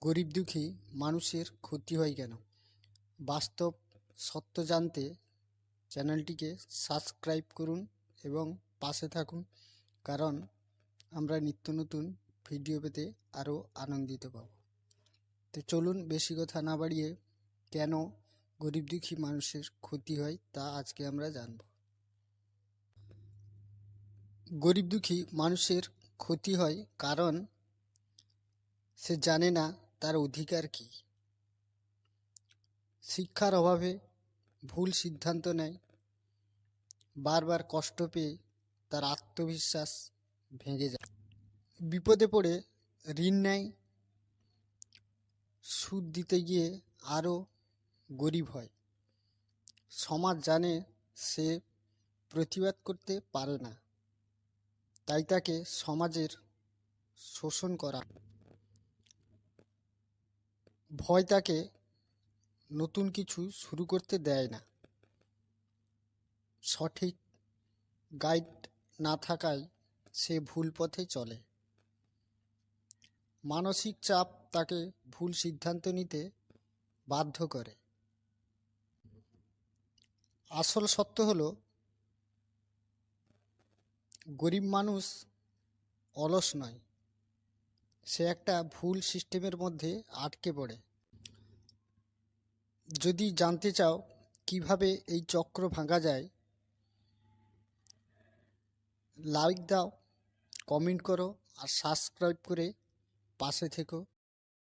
গরিব দুঃখী মানুষের ক্ষতি হয় কেন? বাস্তব সত্য জানতে চ্যানেলটিকে সাবস্ক্রাইব করুন এবং পাশে থাকুন, কারণ আমরা নিত্য নতুন ভিডিও পেতে আরও আনন্দিত পাব। তো চলুন বেশি কথা না বাড়িয়ে কেন গরিব দুঃখী মানুষের ক্ষতি হয় তা আজকে আমরা জানব। গরিব দুঃখী মানুষের ক্ষতি হয় কারণ সে জানে না তার অধিকার কী। শিক্ষার অভাবে ভুল সিদ্ধান্ত নেয়, বারবার কষ্ট পেয়ে তার আত্মবিশ্বাস ভেঙে যায়, বিপদে পড়ে ঋণ নেয়, সুদ দিতে গিয়ে আরও গরিব হয়। সমাজ জানে সে প্রতিবাদ করতে পারে না, তাই তাকে সমাজের শোষণ করা। ভয় তাকে নতুন কিছু শুরু করতে দেয় না। সঠিক গাইড না থাকায় সে ভুল পথে চলে। মানসিক চাপ তাকে ভুল সিদ্ধান্ত নিতে বাধ্য করে। আসল সত্য হলো, গরিব মানুষ অলস নয়, সে একটা ভুল সিস্টেমের মধ্যে আটকে পড়ে। যদি জানতে চাও কিভাবে এই চক্র ভাঙা যায়, লাইক দাও, কমেন্ট করো আর সাবস্ক্রাইব করে পাশে থেকো।